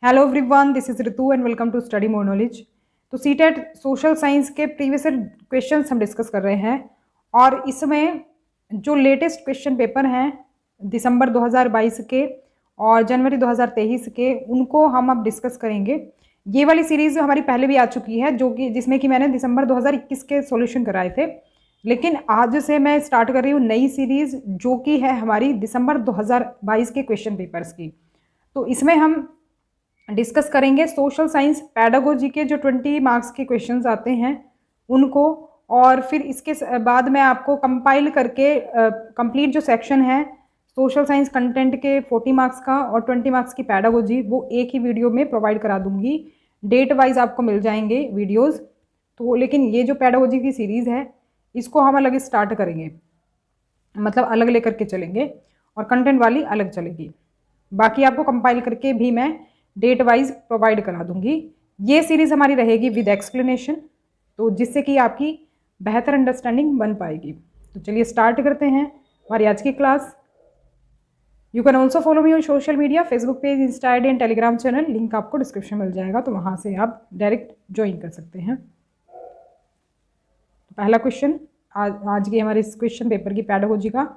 Hello everyone, this is Ritu and welcome to study more knowledge. तो CTET social science के previous questions हम discuss कर रहे हैं और इसमें जो लेटेस्ट क्वेश्चन पेपर हैं दिसंबर 2022 के और जनवरी 2023 के, उनको हम अब डिस्कस करेंगे। ये वाली सीरीज हमारी पहले भी आ चुकी है, जो कि जिसमें कि मैंने दिसंबर 2021 के सॉल्यूशन कराए थे, लेकिन आज से मैं स्टार्ट कर रही हूँ नई सीरीज जो कि है हमारी दिसंबर 2022 के क्वेश्चन पेपर्स की। तो इसमें हम डिस्कस करेंगे सोशल साइंस पैडागोजी के जो 20 मार्क्स के क्वेश्चंस आते हैं उनको, और फिर इसके बाद मैं आपको कंपाइल करके कंप्लीट जो सेक्शन है सोशल साइंस कंटेंट के 40 मार्क्स का और 20 मार्क्स की पैडागोजी वो एक ही वीडियो में प्रोवाइड करा दूंगी। डेट वाइज आपको मिल जाएंगे वीडियोस। तो लेकिन ये जो पैडागोजी की सीरीज़ है इसको हम अलग स्टार्ट करेंगे, मतलब अलग लेकर के चलेंगे और कंटेंट वाली अलग चलेगी। बाकी आपको कंपाइल करके भी मैं डेट वाइज प्रोवाइड करा दूंगी। ये सीरीज़ हमारी रहेगी विद एक्सप्लेनेशन, तो जिससे कि आपकी बेहतर अंडरस्टैंडिंग बन पाएगी। तो चलिए स्टार्ट करते हैं हमारी आज की class. You can also follow me on social media, Facebook page, Insta ID and Telegram channel, link आपको डिस्क्रिप्शन मिल जाएगा, तो वहाँ से आप डायरेक्ट ज्वाइन कर सकते हैं। तो पहला क्वेश्चन आज के हमारे इस क्वेश्चन पेपर की पैडागोजी का,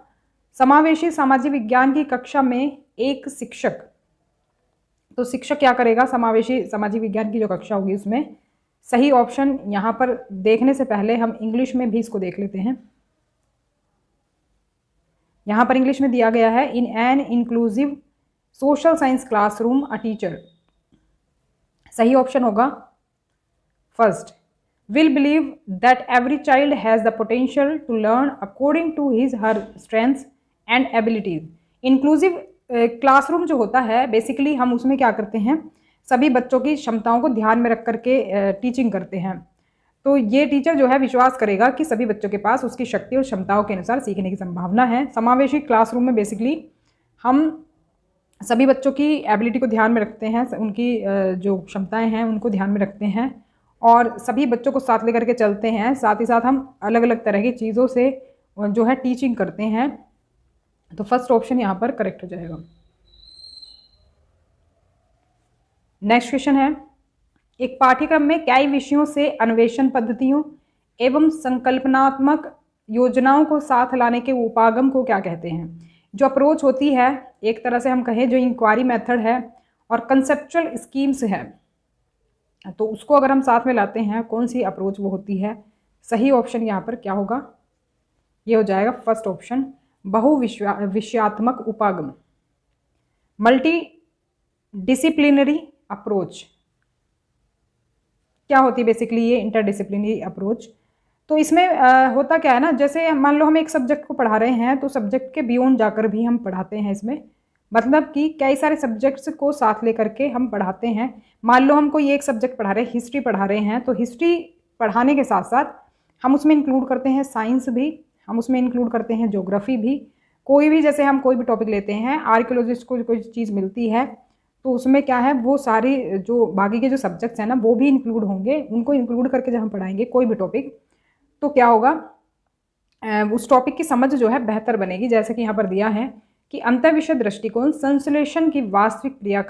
समावेशी सामाजिक विज्ञान की कक्षा में एक शिक्षक, तो शिक्षक क्या करेगा समावेशी सामाजिक विज्ञान की जो कक्षा होगी उसमें। सही ऑप्शन यहाँ पर देखने से पहले हम इंग्लिश में भी इसको देख लेते हैं। यहाँ पर इंग्लिश में दिया गया है, in an inclusive social science classroom a teacher. सही ऑप्शन होगा first, will believe that every child has the potential to learn according to his her strengths and abilities. Inclusive classroom जो होता है बेसिकली हम उसमें क्या करते हैं, सभी बच्चों की क्षमताओं को ध्यान में रख करके टीचिंग करते हैं। तो ये टीचर जो है विश्वास करेगा कि सभी बच्चों के पास उसकी शक्ति और क्षमताओं के अनुसार सीखने की संभावना है। समावेशी क्लासरूम में बेसिकली हम सभी बच्चों की एबिलिटी को ध्यान में रखते हैं, उनकी जो क्षमताएं हैं उनको ध्यान में रखते हैं और सभी बच्चों को साथ लेकर के चलते हैं। साथ ही साथ हम अलग अलग तरह की चीज़ों से जो है टीचिंग करते हैं। तो फर्स्ट ऑप्शन यहाँ पर करेक्ट हो जाएगा। नेक्स्ट क्वेश्चन है, एक पाठ्यक्रम में कई विषयों से अन्वेषण पद्धतियों एवं संकल्पनात्मक योजनाओं को साथ लाने के उपागम को क्या कहते हैं। जो अप्रोच होती है, एक तरह से हम कहें जो इंक्वायरी मेथड है और कंसेप्चुअल स्कीम्स है, तो उसको अगर हम साथ में लाते हैं कौन सी अप्रोच वो होती है। सही ऑप्शन यहाँ पर क्या होगा, ये हो जाएगा फर्स्ट ऑप्शन, बहुविषयात्मक उपागम, मल्टी डिसिप्लिनरी अप्रोच। क्या होती है बेसिकली ये इंटरडिसिप्लिनरी अप्रोच। तो इसमें होता क्या है ना, जैसे मान लो हम एक सब्जेक्ट को पढ़ा रहे हैं तो सब्जेक्ट के बियॉन्ड जाकर भी हम पढ़ाते हैं इसमें, मतलब कि कई सारे सब्जेक्ट्स को साथ लेकर के हम पढ़ाते हैं। मान लो हम कोई एक सब्जेक्ट पढ़ा रहे हैं, हिस्ट्री पढ़ा रहे हैं, तो हिस्ट्री पढ़ाने के साथ साथ हम उसमें इंक्लूड करते हैं साइंस भी, हम उसमें इंक्लूड करते हैं ज्योग्राफी भी। कोई भी जैसे हम कोई भी टॉपिक लेते हैं, आर्कियोलॉजिस्ट को कोई चीज़ मिलती है तो उसमें क्या है वो सारी जो बाकी के जो सब्जेक्ट्स हैं ना वो भी इंक्लूड होंगे। उनको इंक्लूड करके जब हम पढ़ाएंगे कोई भी टॉपिक तो क्या होगा, उस टॉपिक की समझ जो है बेहतर बनेगी। जैसे कि यहाँ पर दिया है कि अंतर्विषय दृष्टिकोण संश्लेषण की वास्तविक प्रक्रिया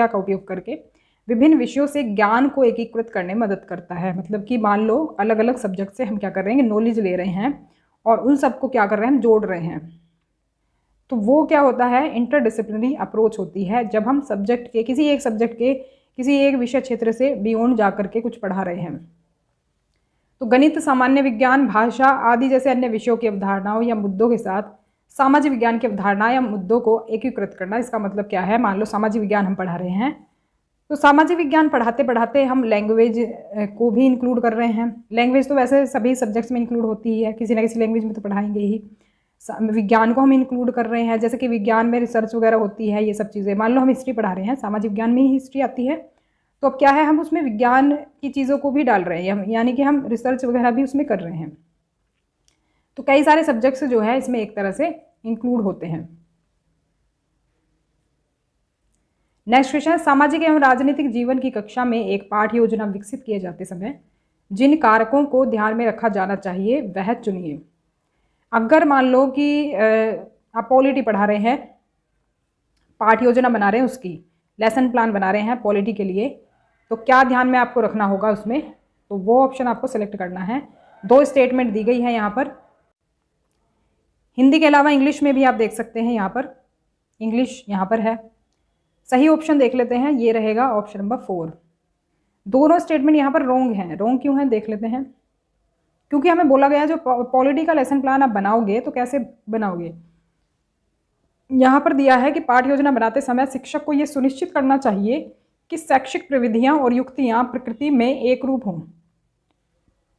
का उपयोग करके विभिन्न विषयों से ज्ञान को एकीकृत करने में मदद करता है। मतलब कि मान लो अलग अलग सब्जेक्ट से हम क्या कर रहे हैं, नॉलेज ले रहे हैं और उन सबको क्या कर रहे हैं, हम जोड़ रहे हैं। तो वो क्या होता है, इंटरडिसिप्लिनरी अप्रोच होती है, जब हम सब्जेक्ट के किसी एक सब्जेक्ट के किसी एक विषय क्षेत्र से बियॉन्ड जा करके कुछ पढ़ा रहे हैं। तो गणित, सामान्य विज्ञान, भाषा आदि जैसे अन्य विषयों की अवधारणाओं या मुद्दों के साथ सामाजिक विज्ञान की अवधारणा या मुद्दों को एकीकृत करना। इसका मतलब क्या है, मान लो सामाजिक विज्ञान हम पढ़ा रहे हैं तो सामाजिक विज्ञान पढ़ाते पढ़ाते हम लैंग्वेज को भी इंक्लूड कर रहे हैं। लैंग्वेज तो वैसे सभी सब्जेक्ट्स में इंक्लूड होती ही है, किसी ना किसी लैंग्वेज में तो पढ़ाएंगे ही। विज्ञान को हम इंक्लूड कर रहे हैं, जैसे कि विज्ञान में रिसर्च वगैरह होती है, ये सब चीज़ें। मान लो हम हिस्ट्री पढ़ा रहे हैं, सामाजिक विज्ञान में ही हिस्ट्री आती है, तो अब क्या है हम उसमें विज्ञान की चीज़ों को भी डाल रहे हैं, यानी कि हम रिसर्च वगैरह भी उसमें कर रहे हैं। तो कई सारे सब्जेक्ट्स जो है इसमें एक तरह से इंक्लूड होते हैं। नेक्स्ट क्वेश्चन, सामाजिक एवं राजनीतिक जीवन की कक्षा में एक पाठ्य योजना विकसित किए जाते समय जिन कारकों को ध्यान में रखा जाना चाहिए वह चुनिए। अगर मान लो कि आप पॉलिटी पढ़ा रहे हैं, पाठ्य योजना बना रहे हैं उसकी, लेसन प्लान बना रहे हैं पॉलिटी के लिए, तो क्या ध्यान में आपको रखना होगा उसमें, तो वो ऑप्शन आपको सेलेक्ट करना है। 2 स्टेटमेंट दी गई है यहाँ पर। हिंदी के अलावा इंग्लिश में भी आप देख सकते हैं, यहाँ पर इंग्लिश यहाँ पर है। सही ऑप्शन देख लेते हैं, ये रहेगा ऑप्शन नंबर 4। दोनों स्टेटमेंट यहाँ पर रोंग हैं। रोंग क्यों है देख लेते हैं। क्योंकि हमें बोला गया जो पॉलिटी का लेसन प्लान आप बनाओगे तो कैसे बनाओगे। यहाँ पर दिया है कि पाठ्य योजना बनाते समय शिक्षक को ये सुनिश्चित करना चाहिए कि शैक्षिक प्रविधियाँ और युक्तियाँ प्रकृति में एक रूप हों।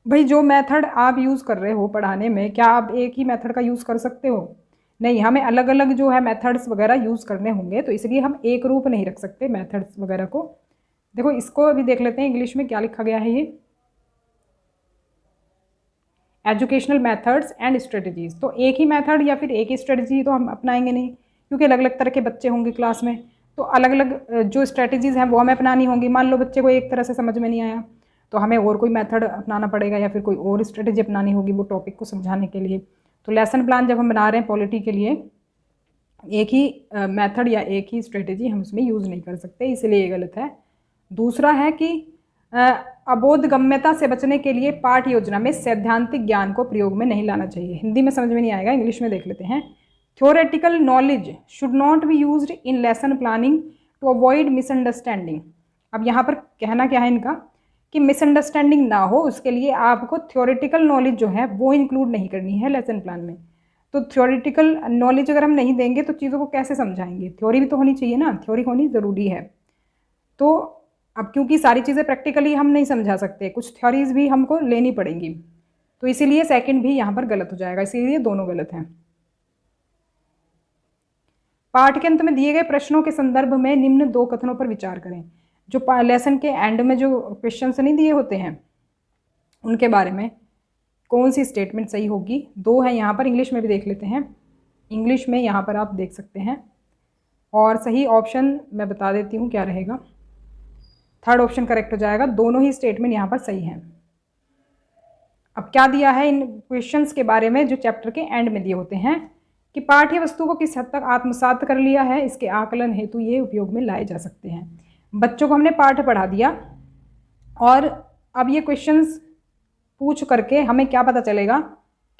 भाई जो मेथड आप यूज़ कर रहे हो पढ़ाने में, क्या आप एक ही मेथड का यूज़ कर सकते हो? नहीं, हमें अलग अलग जो है मेथड्स वगैरह यूज़ करने होंगे, तो इसलिए हम एक रूप नहीं रख सकते मेथड्स वगैरह को। देखो इसको अभी देख लेते हैं इंग्लिश में क्या लिखा गया है। ये एजुकेशनल मेथड्स एंड स्ट्रेटजीज़, तो एक ही मेथड या फिर एक ही स्ट्रेटजी तो हम अपनाएंगे नहीं, क्योंकि अलग अलग तरह के बच्चे होंगे क्लास में, तो अलग अलग जो स्ट्रेटजीज़ हैं वो हमें अपनानी होंगी। मान लो बच्चे को एक तरह से समझ में नहीं आया तो हमें और कोई मेथड अपनाना पड़ेगा या फिर कोई और स्ट्रेटजी अपनानी होगी वो टॉपिक को समझाने के लिए। तो लेसन प्लान जब हम बना रहे हैं पॉलिटी के लिए, एक ही मेथड या एक ही स्ट्रेटजी हम उसमें यूज़ नहीं कर सकते, इसलिए ये गलत है। दूसरा है कि अबोधगम्यता से बचने के लिए पाठ्य योजना में सैद्धांतिक ज्ञान को प्रयोग में नहीं लाना चाहिए। हिंदी में समझ में नहीं आएगा, इंग्लिश में देख लेते हैं। Theoretical knowledge should not be used in lesson planning to avoid misunderstanding. अब यहाँ पर कहना क्या है इनका कि मिसअंडरस्टैंडिंग ना हो, उसके लिए आपको थ्योरेटिकल नॉलेज जो है वो इंक्लूड नहीं करनी है लेसन प्लान में। तो थ्योरेटिकल नॉलेज अगर हम नहीं देंगे तो चीज़ों को कैसे समझाएंगे? थ्योरी भी तो होनी चाहिए ना, थ्योरी होनी ज़रूरी है। तो अब क्योंकि सारी चीज़ें प्रैक्टिकली हम नहीं समझा सकते, कुछ थ्योरीज भी हमको लेनी पड़ेंगी, तो इसीलिए सेकंड भी यहाँ पर गलत हो जाएगा, इसीलिए दोनों गलत हैं। पाठ के अंत में दिए गए प्रश्नों के संदर्भ में निम्न 2 कथनों पर विचार करें। जो लेसन के एंड में जो क्वेश्चन नहीं दिए होते हैं उनके बारे में कौन सी स्टेटमेंट सही होगी। 2 है यहाँ पर, इंग्लिश में भी देख लेते हैं। इंग्लिश में यहाँ पर आप देख सकते हैं, और सही ऑप्शन मैं बता देती हूँ क्या रहेगा। 3rd ऑप्शन करेक्ट हो जाएगा। दोनों ही स्टेटमेंट यहाँ पर सही हैं। अब क्या दिया है इन क्वेश्चंस के बारे में जो चैप्टर के एंड में दिए होते हैं कि पाठ्य वस्तु को किस हद तक आत्मसात कर लिया है, इसके आकलन हेतु ये उपयोग में लाए जा सकते हैं। बच्चों को हमने पाठ पढ़ा दिया और अब ये क्वेश्चंस पूछ करके हमें क्या पता चलेगा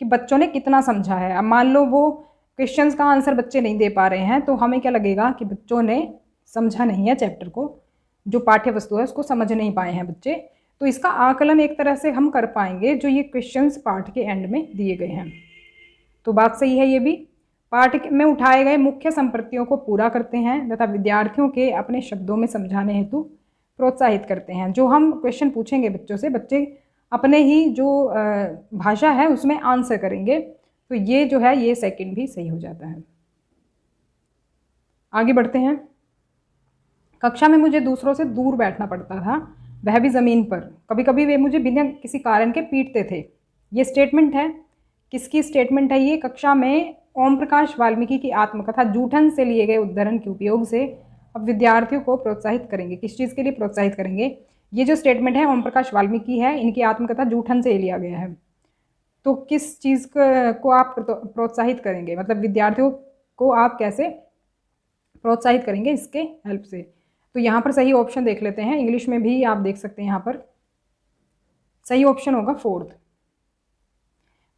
कि बच्चों ने कितना समझा है। अब मान लो वो क्वेश्चंस का आंसर बच्चे नहीं दे पा रहे हैं, तो हमें क्या लगेगा कि बच्चों ने समझा नहीं है चैप्टर को, जो पाठ्य वस्तु है उसको समझ नहीं पाए हैं बच्चे। तो इसका आकलन एक तरह से हम कर पाएंगे जो ये क्वेश्चंस पाठ के एंड में दिए गए हैं। तो बात सही है, ये भी पाठ में उठाए गए मुख्य संप्रतियों को पूरा करते हैं तथा विद्यार्थियों के अपने शब्दों में समझाने हेतु प्रोत्साहित करते हैं। जो हम क्वेश्चन पूछेंगे बच्चों से, बच्चे अपने ही जो भाषा है उसमें आंसर करेंगे। तो ये जो है ये सेकंड भी सही हो जाता है। आगे बढ़ते हैं। कक्षा में मुझे दूसरों से दूर बैठना पड़ता था, वह भी ज़मीन पर। कभी कभी वे मुझे बिना किसी कारण के पीटते थे। ये स्टेटमेंट है, किसकी स्टेटमेंट है ये? कक्षा में ओम प्रकाश वाल्मीकि की आत्मकथा जूठन से लिए गए उद्धरण के उपयोग से अब विद्यार्थियों को प्रोत्साहित करेंगे। किस चीज़ के लिए प्रोत्साहित करेंगे? ये जो स्टेटमेंट है ओम प्रकाश वाल्मीकि है, इनकी आत्मकथा जूठन से लिया गया है। तो किस चीज़ को आप प्रोत्साहित करेंगे, मतलब विद्यार्थियों को आप कैसे प्रोत्साहित करेंगे इसके हेल्प से? तो यहाँ पर सही ऑप्शन देख लेते हैं। इंग्लिश में भी आप देख सकते हैं, यहाँ पर सही ऑप्शन होगा 4th,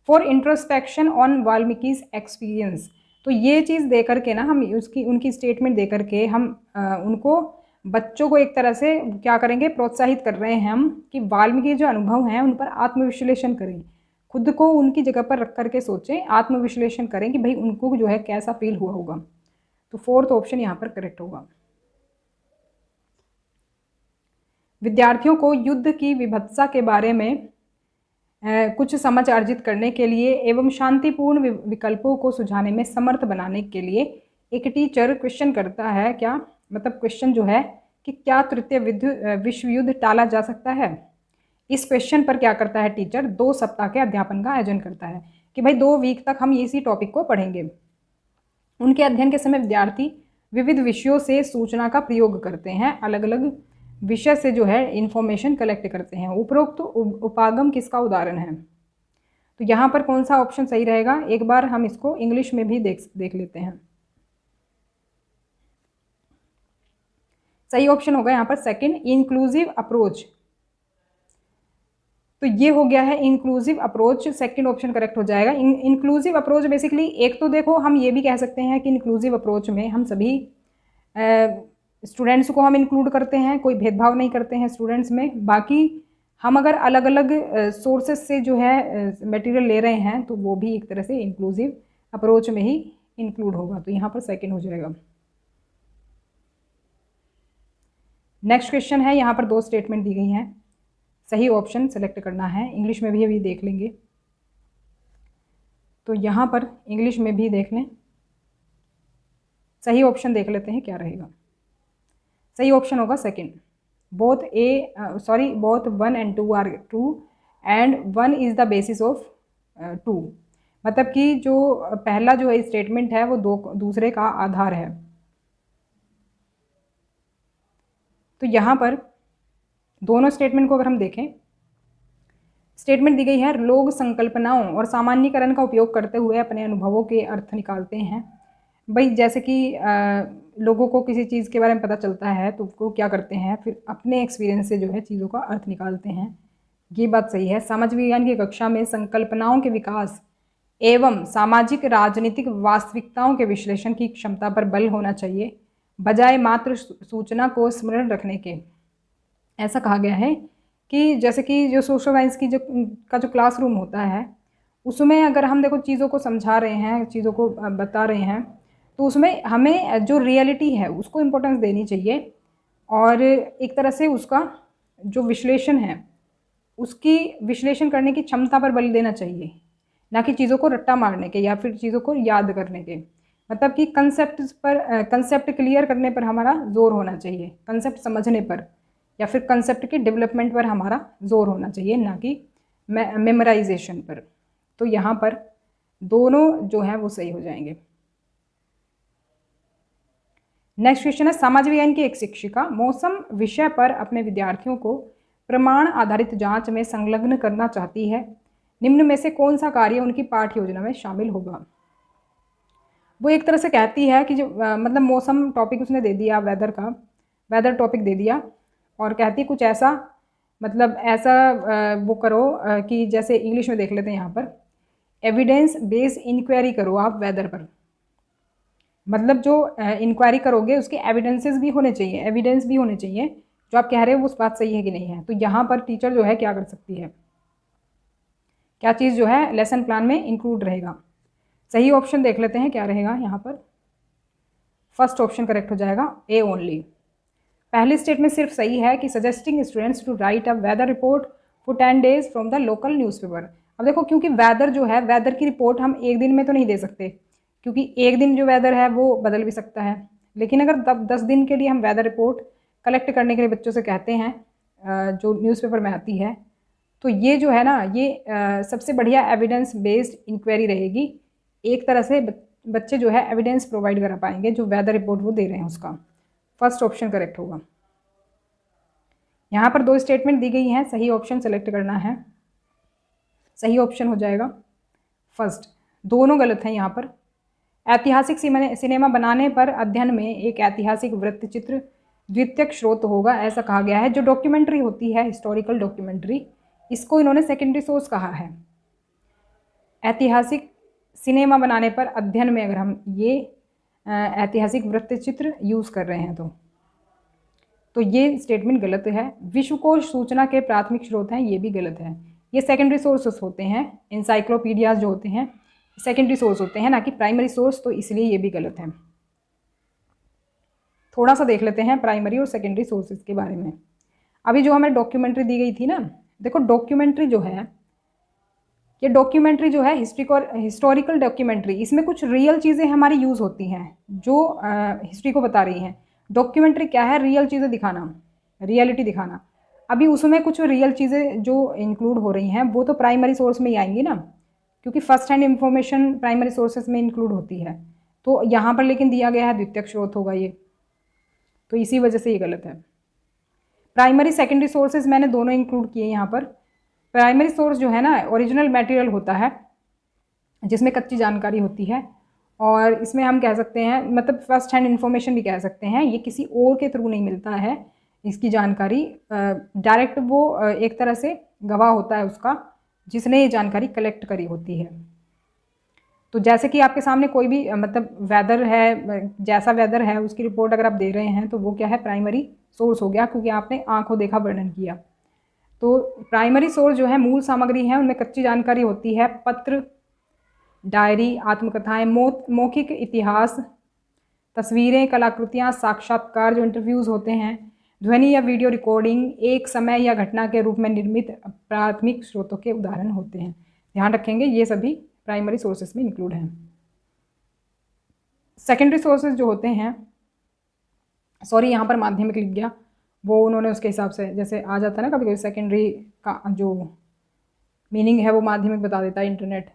फॉर इंट्रोस्पेक्शन ऑन वाल्मीकि's एक्सपीरियंस। तो ये चीज़ दे करके ना हम उनकी स्टेटमेंट दे करके हम उनको बच्चों को एक तरह से क्या करेंगे, प्रोत्साहित कर रहे हैं हम कि वाल्मीकि जो अनुभव हैं उन पर आत्मविश्लेषण करें, खुद को उनकी जगह पर रख करके सोचें, आत्मविश्लेषण करें कि भाई उनको जो है कैसा फील हुआ होगा। तो 4th ऑप्शन यहाँ पर करेक्ट होगा। विद्यार्थियों को युद्ध की विभत्सा के बारे में कुछ समझ अर्जित करने के लिए एवं शांतिपूर्ण विकल्पों को सुझाने में समर्थ बनाने के लिए एक टीचर क्वेश्चन करता है। क्या मतलब क्वेश्चन जो है कि क्या तृतीय विश्व युद्ध टाला जा सकता है? इस क्वेश्चन पर क्या करता है टीचर? 2 सप्ताह के अध्यापन का आयोजन करता है कि भाई 2 वीक तक हम इसी टॉपिक को पढ़ेंगे। उनके अध्ययन के समय विद्यार्थी विविध विषयों से सूचना का प्रयोग करते हैं, अलग अलग विषय से जो है इंफॉर्मेशन कलेक्ट करते हैं। उपरोक्त उपागम किसका उदाहरण है? तो यहाँ पर कौन सा ऑप्शन सही रहेगा? एक बार हम इसको इंग्लिश में भी देख लेते हैं। सही ऑप्शन होगा यहाँ पर सेकंड, इंक्लूसिव अप्रोच। तो ये हो गया है inclusive approach, second option correct हो जाएगा। इंक्लूसिव अप्रोच बेसिकली, एक तो देखो हम ये भी कह सकते हैं कि इंक्लूसिव अप्रोच में हम सभी स्टूडेंट्स को हम इंक्लूड करते हैं, कोई भेदभाव नहीं करते हैं स्टूडेंट्स में। बाकी हम अगर अलग अलग सोर्सेज से जो है मटेरियल ले रहे हैं तो वो भी एक तरह से इंक्लूसिव अप्रोच में ही इंक्लूड होगा। तो यहाँ पर सेकंड हो जाएगा। नेक्स्ट क्वेश्चन है, यहाँ पर दो स्टेटमेंट दी गई हैं, सही ऑप्शन सेलेक्ट करना है। इंग्लिश में भी अभी देख लेंगे, तो यहाँ पर इंग्लिश में भी देख लें, सही ऑप्शन देख लेते हैं क्या रहेगा। सही ऑप्शन होगा second, both 1 and 2 are true and 1 is the basis of 2। मतलब कि जो पहला जो है स्टेटमेंट है वो दूसरे का आधार है। तो यहाँ पर दोनों स्टेटमेंट को अगर हम देखें, स्टेटमेंट दी गई है, लोग संकल्पनाओं और सामान्यीकरण का उपयोग करते हुए अपने अनुभवों के अर्थ निकालते हैं। भाई जैसे कि लोगों को किसी चीज़ के बारे में पता चलता है तो वो क्या करते हैं, फिर अपने एक्सपीरियंस से जो है चीज़ों का अर्थ निकालते हैं। ये बात सही है। समाज विज्ञान की कक्षा में संकल्पनाओं के विकास एवं सामाजिक राजनीतिक वास्तविकताओं के विश्लेषण की क्षमता पर बल होना चाहिए, बजाय मात्र सूचना को स्मरण रखने के। ऐसा कहा गया है कि जैसे कि जो सोशल साइंस की जो क्लासरूम होता है उसमें अगर हम देखो चीज़ों को समझा रहे हैं, चीज़ों को बता रहे हैं, तो उसमें हमें जो रियलिटी है उसको इम्पोर्टेंस देनी चाहिए और एक तरह से उसका जो विश्लेषण है उसकी विश्लेषण करने की क्षमता पर बल देना चाहिए, ना कि चीज़ों को रट्टा मारने के या फिर चीज़ों को याद करने के। मतलब कि कंसेप्ट क्लियर करने पर हमारा जोर होना चाहिए, कंसेप्ट समझने पर या फिर कंसेप्ट के डेवलपमेंट पर हमारा जोर होना चाहिए, ना कि मेमोराइजेशन पर। तो यहाँ पर दोनों जो है वो सही हो जाएंगे। नेक्स्ट क्वेश्चन है, समाज विज्ञान की एक शिक्षिका मौसम विषय पर अपने विद्यार्थियों को प्रमाण आधारित जांच में संलग्न करना चाहती है, निम्न में से कौन सा कार्य उनकी पाठ्य योजना में शामिल होगा। वो एक तरह से कहती है कि जो मतलब मौसम टॉपिक उसने दे दिया, वेदर टॉपिक दे दिया, और कहती है कुछ ऐसा, मतलब ऐसा वो करो कि जैसे इंग्लिश में देख लेते हैं यहाँ पर, एविडेंस बेस्ड इंक्वायरी करो आप वेदर पर। मतलब जो इंक्वायरी करोगे उसके एविडेंसेस भी होने चाहिए, एविडेंस भी होने चाहिए जो आप कह रहे हो उस बात सही है कि नहीं है। तो यहाँ पर टीचर जो है क्या कर सकती है, क्या चीज़ जो है लेसन प्लान में इंक्लूड रहेगा। सही ऑप्शन देख लेते हैं क्या रहेगा यहाँ पर। फर्स्ट ऑप्शन करेक्ट हो जाएगा, ए ओनली। पहली स्टेटमेंट सिर्फ सही है कि suggesting students to write a weather report for 10 days from the local newspaper. अब देखो क्योंकि वेदर जो है, वेदर की रिपोर्ट हम एक दिन में तो नहीं दे सकते, क्योंकि एक दिन जो वेदर है वो बदल भी सकता है। लेकिन अगर 10 दिन के लिए हम वेदर रिपोर्ट कलेक्ट करने के लिए बच्चों से कहते हैं जो न्यूज़पेपर में आती है, तो ये जो है ना, ये सबसे बढ़िया एविडेंस बेस्ड इंक्वायरी रहेगी। एक तरह से बच्चे जो है एविडेंस प्रोवाइड करा पाएंगे जो वेदर रिपोर्ट वो दे रहे हैं उसका। फर्स्ट ऑप्शन करेक्ट होगा। यहाँ पर दो स्टेटमेंट दी गई हैं, सही ऑप्शन सेलेक्ट करना है। सही ऑप्शन हो जाएगा फर्स्ट, दोनों गलत हैं यहाँ पर। ऐतिहासिक सिनेमा बनाने पर अध्ययन में एक ऐतिहासिक वृत्तचित्र द्वितीयक स्रोत होगा, ऐसा कहा गया है। जो डॉक्यूमेंट्री होती है, हिस्टोरिकल डॉक्यूमेंट्री, इसको इन्होंने सेकेंडरी सोर्स कहा है। ऐतिहासिक सिनेमा बनाने पर अध्ययन में अगर हम ये ऐतिहासिक वृत्तचित्र यूज़ कर रहे हैं तो ये स्टेटमेंट गलत है। विश्वकोश सूचना के प्राथमिक स्रोत हैं, ये भी गलत है। ये सेकेंडरी सोर्सेस होते हैं, इंसाइक्लोपीडियाज जो होते हैं सेकेंडरी सोर्स होते हैं, ना कि प्राइमरी सोर्स, तो इसलिए ये भी गलत है। थोड़ा सा देख लेते हैं प्राइमरी और सेकेंडरी सोर्सेज के बारे में। अभी जो हमें डॉक्यूमेंट्री दी गई थी ना, देखो डॉक्यूमेंट्री जो है, ये डॉक्यूमेंट्री जो है हिस्टोरिकल डॉक्यूमेंट्री, इसमें कुछ रियल चीज़ें हमारी यूज़ होती हैं जो हिस्ट्री को बता रही हैं। डॉक्यूमेंट्री क्या है, रियल चीज़ें दिखाना, रियलिटी दिखाना। अभी उसमें कुछ रियल चीज़ें जो इंक्लूड हो रही हैं वो तो प्राइमरी सोर्स में ही आएंगी ना, क्योंकि first hand information primary sources में इंक्लूड होती है। तो यहाँ पर लेकिन दिया गया है द्वितीयक स्रोत होगा ये, तो इसी वजह से ये गलत है। प्राइमरी सेकेंडरी सोर्सेज मैंने दोनों इंक्लूड किए यहाँ पर। प्राइमरी सोर्स जो है ना, ओरिजिनल मटेरियल होता है जिसमें कच्ची जानकारी होती है, और इसमें हम कह सकते हैं, मतलब फर्स्ट हैंड इन्फॉर्मेशन भी कह सकते हैं, ये किसी और के थ्रू नहीं मिलता है इसकी जानकारी। डायरेक्ट वो एक तरह से गवाह होता है उसका, जिसने ये जानकारी कलेक्ट करी होती है। तो जैसे कि आपके सामने कोई भी मतलब वेदर है, जैसा वेदर है उसकी रिपोर्ट अगर आप दे रहे हैं तो वो क्या है, प्राइमरी सोर्स हो गया, क्योंकि आपने आंखों देखा वर्णन किया। तो प्राइमरी सोर्स जो है मूल सामग्री है, उनमें कच्ची जानकारी होती है, पत्र, डायरी, आत्मकथाएं, मौखिक इतिहास, तस्वीरें, कलाकृतियाँ, साक्षात्कार जो इंटरव्यूज़ होते हैं, ध्वनि या वीडियो रिकॉर्डिंग, एक समय या घटना के रूप में निर्मित प्राथमिक स्रोतों के उदाहरण होते हैं। ध्यान रखेंगे ये सभी प्राइमरी सोर्सेज में इंक्लूड हैं। सेकेंडरी सोर्सेज जो होते हैं, सॉरी यहाँ पर माध्यमिक लिख गया, वो उन्होंने उसके हिसाब से जैसे आ जाता है ना कभी कभी, सेकेंडरी का जो मीनिंग है वो माध्यमिक बता देता है इंटरनेट,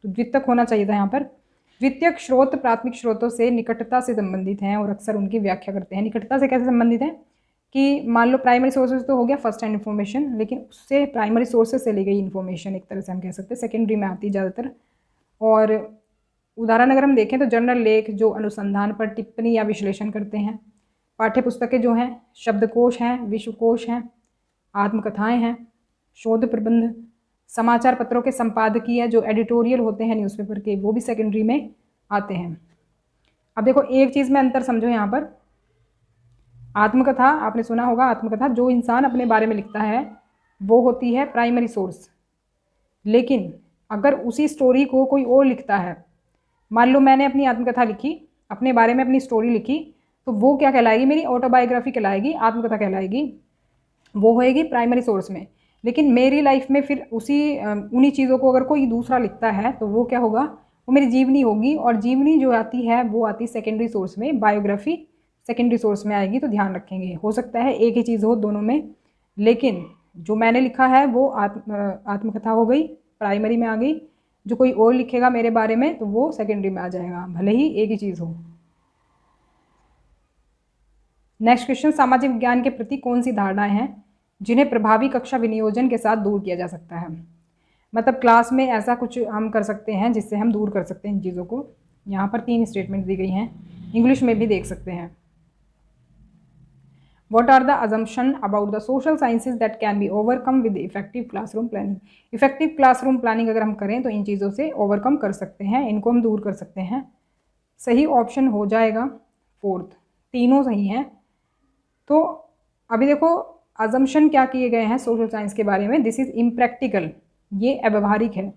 तो द्वितीयक होना चाहिए था यहाँ पर। द्वितीयक स्रोत प्राथमिक स्रोतों से निकटता से संबंधित हैं और अक्सर उनकी व्याख्या करते हैं। निकटता से कैसे संबंधित हैं कि मान लो प्राइमरी सोर्सेज तो हो गया फर्स्ट हैंड इन्फॉर्मेशन, लेकिन उससे प्राइमरी सोर्सेज से ली गई इन्फॉर्मेशन एक तरह से हम कह सकते हैं सेकेंडरी में आती है ज़्यादातर। और उदाहरण अगर हम देखें तो जर्नल लेख जो अनुसंधान पर टिप्पणी या विश्लेषण करते हैं, पाठ्य पुस्तकें जो हैं, शब्दकोश हैं, विश्वकोश हैं, आत्मकथाएं हैं, शोध प्रबंध, समाचार पत्रों के संपादकीय जो एडिटोरियल होते हैं न्यूज़पेपर के, वो भी सेकेंडरी में आते हैं। अब देखो एक चीज़ में अंतर समझो यहाँ पर, आत्मकथा आपने सुना होगा, आत्मकथा जो इंसान अपने बारे में लिखता है वो होती है प्राइमरी सोर्स। लेकिन अगर उसी स्टोरी को कोई और लिखता है, मान लो मैंने अपनी आत्मकथा लिखी, अपने बारे में अपनी स्टोरी लिखी, तो वो क्या कहलाएगी, मेरी ऑटोबायोग्राफी कहलाएगी, आत्मकथा कहलाएगी, वो होएगी प्राइमरी सोर्स में। लेकिन मेरी लाइफ में फिर उन्हीं चीज़ों को अगर कोई दूसरा लिखता है तो वो क्या होगा, वो मेरी जीवनी होगी, और जीवनी जो आती है वो आती सेकेंडरी सोर्स में, बायोग्राफी सेकेंडरी सोर्स में आएगी। तो ध्यान रखेंगे, हो सकता है एक ही चीज़ हो दोनों में, लेकिन जो मैंने लिखा है वो आत्मकथा हो गई, प्राइमरी में आ गई, जो कोई और लिखेगा मेरे बारे में तो वो सेकेंडरी में आ जाएगा, भले ही एक ही चीज़ हो। नेक्स्ट क्वेश्चन, सामाजिक विज्ञान के प्रति कौन सी धारणाएं हैं जिन्हें प्रभावी कक्षा विनियोजन के साथ दूर किया जा सकता है। मतलब क्लास में ऐसा कुछ हम कर सकते हैं जिससे हम दूर कर सकते हैं इन चीज़ों को। यहाँ पर 3 स्टेटमेंट दी गई हैं, इंग्लिश में भी देख सकते हैं। What are the assumptions about the social sciences that can be overcome with effective classroom planning? Effective classroom planning अगर हम करें तो इन चीज़ों से ओवरकम कर सकते हैं, इनको हम दूर कर सकते हैं। सही ऑप्शन हो जाएगा 4th, तीनों सही हैं। तो अभी देखो अजम्पशन क्या किए गए हैं सोशल साइंस के बारे में, दिस इज़ इम्प्रैक्टिकल, ये अव्यवहारिक है।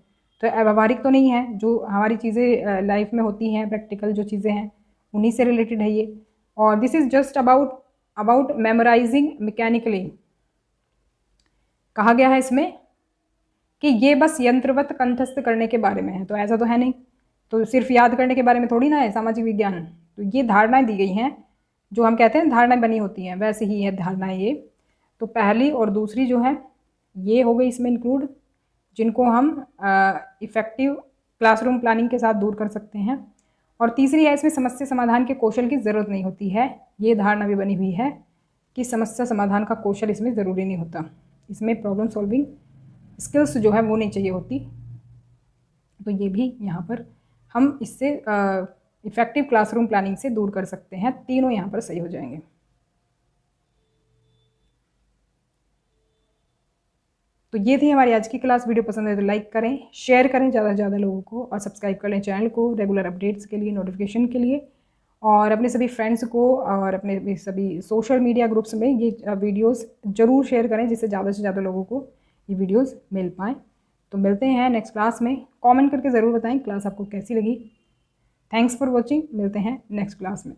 तो अव्यवहारिक तो नहीं है, जो हमारी चीज़ें लाइफ में होती हैं, प्रैक्टिकल जो चीज़ें हैं उन्हीं से रिलेटेड है ये। और this is just about memorising mechanically, कहा गया है इसमें कि ये बस यंत्रवत कंठस्थ करने के बारे में है, तो ऐसा तो है नहीं, तो सिर्फ याद करने के बारे में थोड़ी ना है सामाजिक विज्ञान। तो ये धारणाएं दी गई हैं, जो हम कहते हैं धारणाएं बनी होती हैं, वैसे ही है धारणाएं ये। तो पहली और दूसरी जो है ये हो गई इसमें इंक्लूड, जिनको हम इफ़ेक्टिव क्लासरूम प्लानिंग के साथ दूर कर सकते हैं। और तीसरी है इसमें समस्या समाधान के कौशल की ज़रूरत नहीं होती है, ये धारणा भी बनी हुई है कि समस्या समाधान का कौशल इसमें ज़रूरी नहीं होता, इसमें प्रॉब्लम सॉल्विंग स्किल्स जो है वो नहीं चाहिए होती। तो ये भी यहाँ पर हम इससे इफ़ेक्टिव क्लासरूम प्लानिंग से दूर कर सकते हैं, तीनों यहाँ पर सही हो जाएंगे। तो ये थी हमारी आज की क्लास। वीडियो पसंद है तो लाइक करें, शेयर करें ज़्यादा से ज़्यादा लोगों को, और सब्सक्राइब कर लें चैनल को रेगुलर अपडेट्स के लिए, नोटिफिकेशन के लिए। और अपने सभी फ्रेंड्स को और अपने सभी सोशल मीडिया ग्रुप्स में ये वीडियोस ज़रूर शेयर करें, जिससे ज़्यादा से ज़्यादा लोगों को ये वीडियोस मिल पाएँ। तो मिलते हैं नेक्स्ट क्लास में, कमेंट करके ज़रूर बताएं क्लास आपको कैसी लगी। थैंक्स फॉर वॉचिंग, मिलते हैं नेक्स्ट क्लास में।